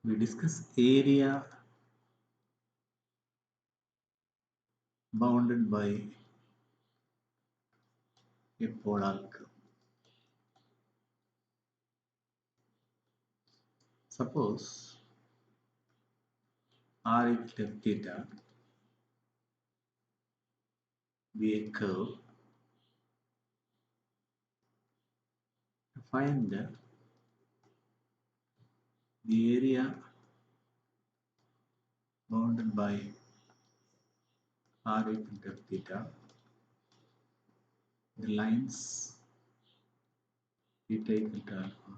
we discuss area bounded by a polar curve. Suppose r equal to theta be a curve. Find the area bounded by r equal to theta, the lines theta equal to alpha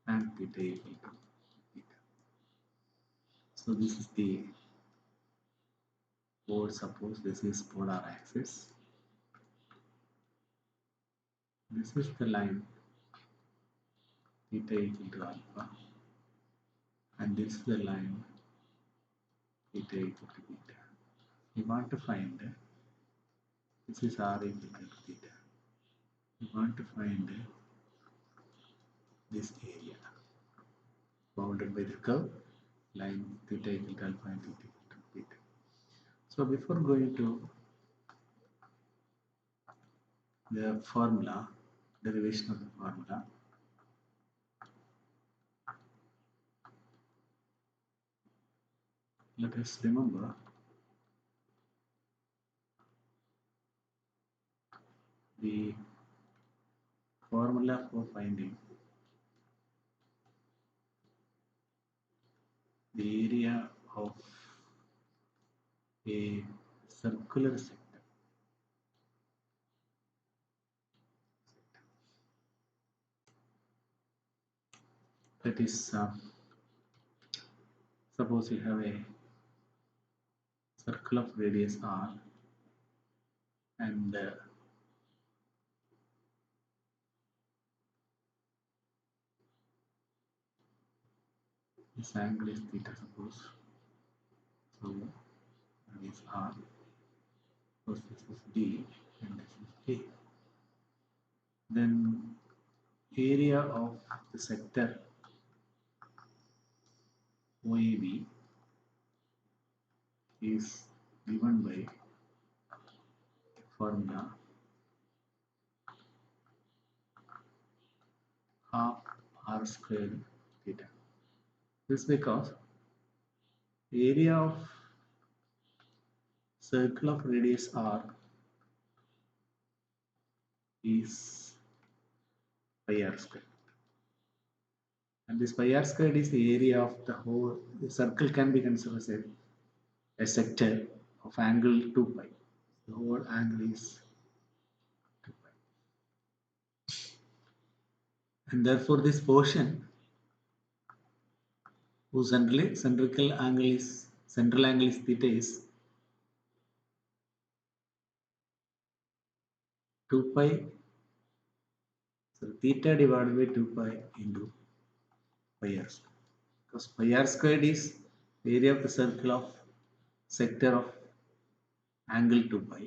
and theta equal to theta. So this is the pole. Suppose this is polar axis. This is the line theta equal to alpha, and this is the line theta equal to theta. We want to find this is r equal to theta. We want to find this area bounded by the curve line theta equal to alpha and theta equal to theta. So before going to the formula, derivation of the formula, let us remember the formula for finding the area of a circular sector. That is, suppose you have a circle of radius r, and this angle is theta, suppose. So that is r. Suppose this is d and this is a. Then area of the sector OAB is given by formula half r squared theta. This is because area of circle of radius r is pi r squared, and this pi r squared is the area of the whole. The circle can be considered as a sector of angle 2 pi. The whole angle is 2 pi, and therefore this portion whose central angle is theta is 2 pi. So theta divided by 2 pi into pi r squared, because pi r squared is the area of the circle of sector of angle 2 pi,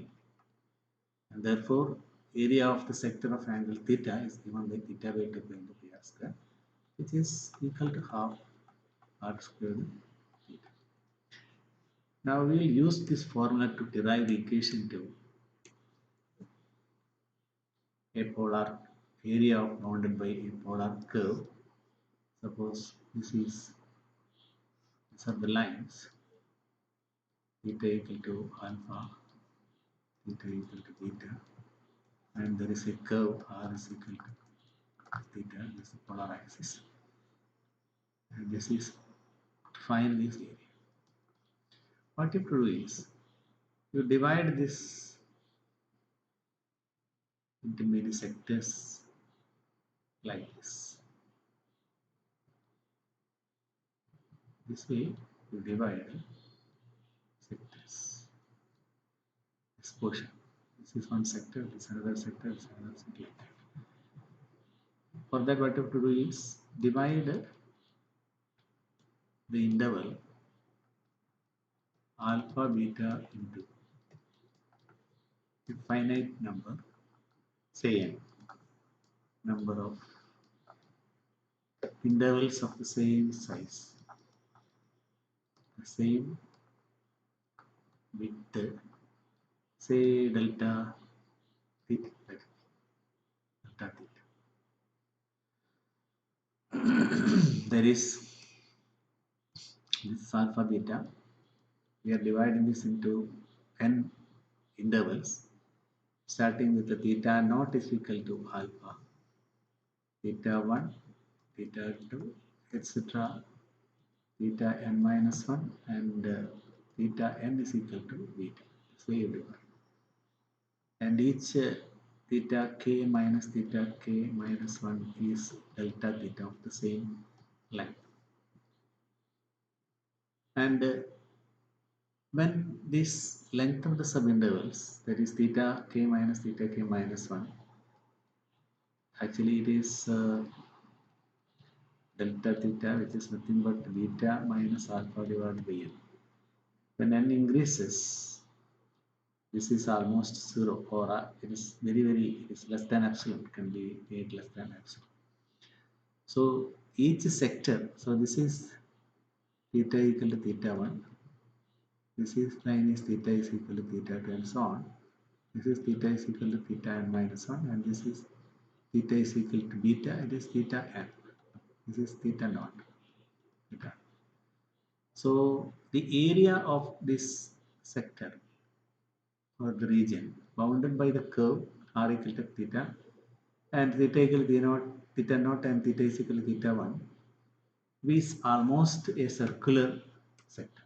and therefore area of the sector of angle theta is given by theta by 2 pi into pi r squared, which is equal to half r squared theta. Now we will use this formula to derive the equation to a polar area bounded by a polar curve. Suppose these are the lines theta equal to alpha, theta equal to theta, and there is a curve r is equal to theta. This is the polar axis, and this is to find this area. What you do is you divide this into many sectors like this. This way you divide sectors. This portion. This is one sector, this is another sector, this is another sector like that. For that, what you have to do is divide the interval alpha beta into a finite number, say n, number of intervals of the same size, the same width, say delta theta, delta theta. There is this alpha beta. We are dividing this into n intervals, starting with the theta naught is equal to alpha, theta 1, theta 2, etc. Theta n minus 1 and theta n is equal to beta. So everywhere. And each theta k minus theta k minus 1 is delta theta of the same length. And when this length of the subintervals, that is theta k minus 1, actually it is delta theta, which is nothing but beta minus alpha divided by n. When n increases, this is almost 0, or it is it is less than epsilon, can be made less than epsilon. So each sector, so this is theta equal to theta 1, this is line is theta is equal to theta 2 and so on. This is theta is equal to theta n minus 1 and this is theta is equal to beta, it is theta n. This is theta naught. Theta. So the area of this sector or the region bounded by the curve r equal to theta and theta equal to theta naught and theta is equal to theta 1 is almost a circular sector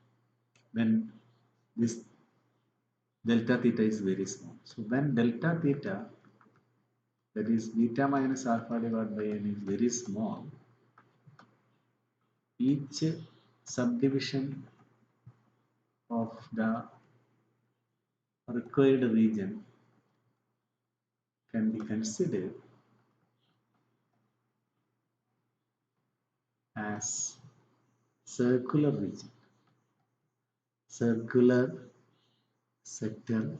when this delta theta is very small. So when delta theta, that is beta minus alpha divided by n, is very small, each subdivision of the required region can be considered as circular region, circular sector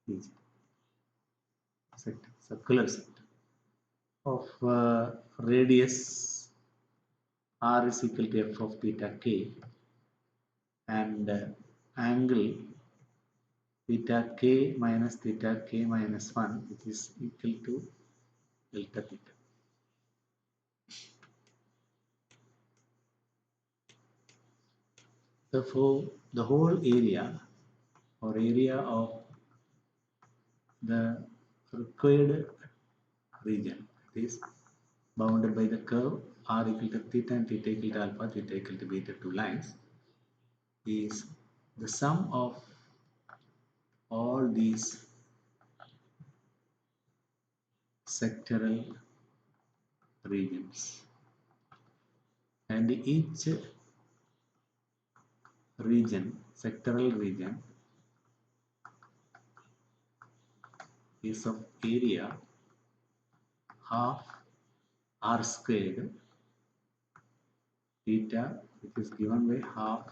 region, circular sector of radius r is equal to f of theta k and angle theta k minus 1, which is equal to delta theta. Therefore, the whole area or area of the required region is bounded by the curve r equal to theta and theta equal to alpha, theta equal to beta, two lines, is the sum of all these sectoral regions, and each region, sectoral region, is of area half r squared theta, which is given by half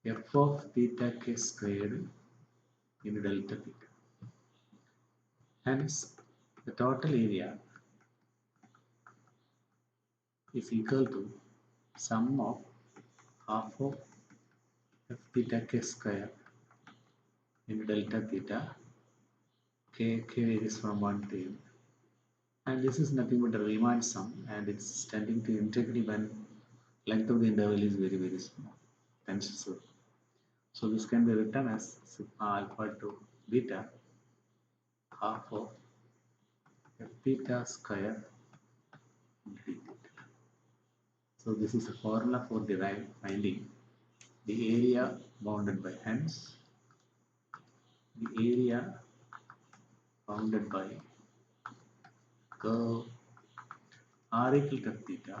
f of theta k squared into delta theta. Hence, the total area is equal to sum of half of f theta k square into delta theta. K varies from 1 to n, and this is nothing but a Riemann sum, and it's tending to infinity when length of the interval is very small, tends to 0. So this can be written as sigma alpha to beta half of f theta square d theta. So this is a formula for finding the area bounded by, hence the area bounded by curve r equal to theta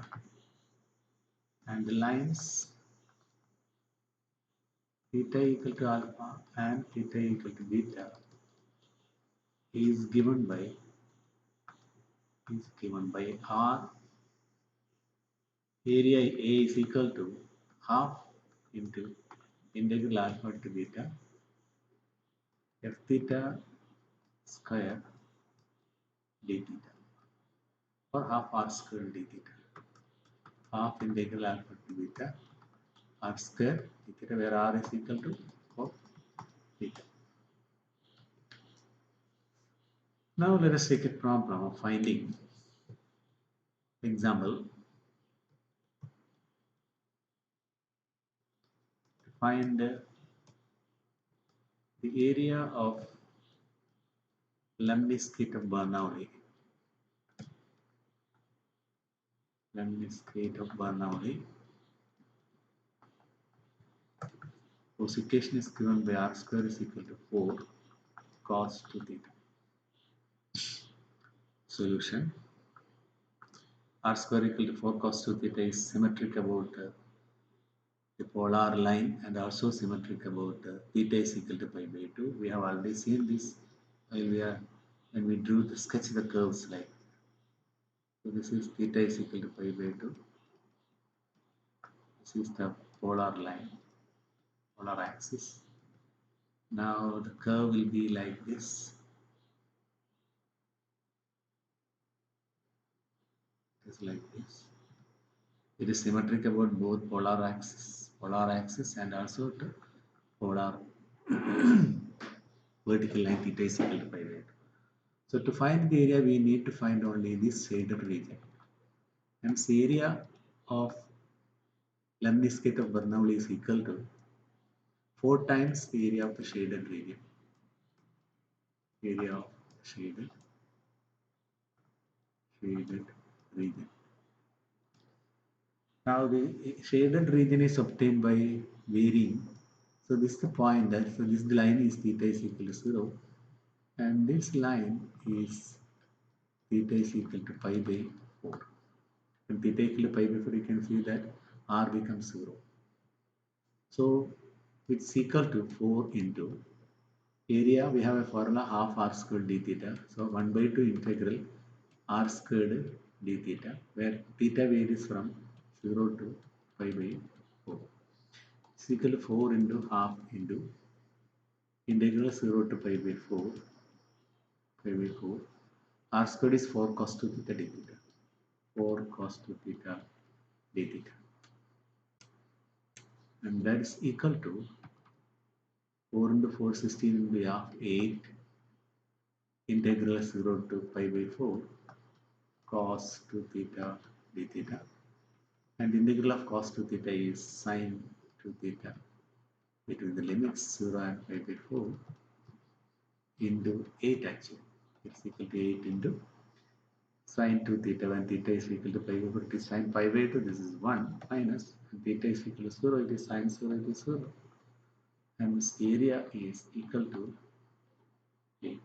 and the lines theta equal to alpha and theta equal to beta is given by r. Area A is equal to half into integral alpha to beta f theta square d theta, or half r square d theta. half integral alpha to beta r square d theta, where r is equal to 4 theta. Now let us take a problem of finding example. To find the area of lemniscate of Bernoulli. Lemniscate of Bernoulli, whose equation is given by r square is equal to 4 cos 2 theta. Solution: r square equal to 4 cos 2 theta is symmetric about the polar line and also symmetric about theta is equal to pi by 2. We have already seen this when we drew the sketch the curves like. So this is theta is equal to pi by 2. This is the polar line, polar axis. Now the curve will be like this. It is like this. It is symmetric about both polar axis and also to polar vertical line theta is equal to pi by 2. So to find the area, we need to find only this shaded region. Hence, area of lemniscate of Bernoulli is equal to 4 times the area of the shaded region. Area of shaded region. Now the shaded region is obtained by varying. So this is the point that so this line is theta is equal to 0, and this line is theta is equal to pi by 4. When theta equal to pi by 4, you can see that r becomes 0. So it's equal to 4 into area. We have a formula half r squared d theta. So 1 by 2 integral r squared d theta, where theta varies from 0 to pi by 4. It's equal to 4 into half into integral 0 to pi by 4. R squared is 4 cos 2 theta d theta. 4 cos 2 theta d theta. And that is equal to 4 into 4, 16 into half, 8 integral 0 to pi by 4 cos 2 theta d theta. And integral of cos 2 theta is sine 2 theta between the limits 0 and pi by 4 into 8 actually. It's equal to 8 into sine 2 theta. When theta is equal to pi by 4, it is sine pi by 2, this is 1 minus, and theta is equal to 0, it is sine 0, it is 0. And this area is equal to 8.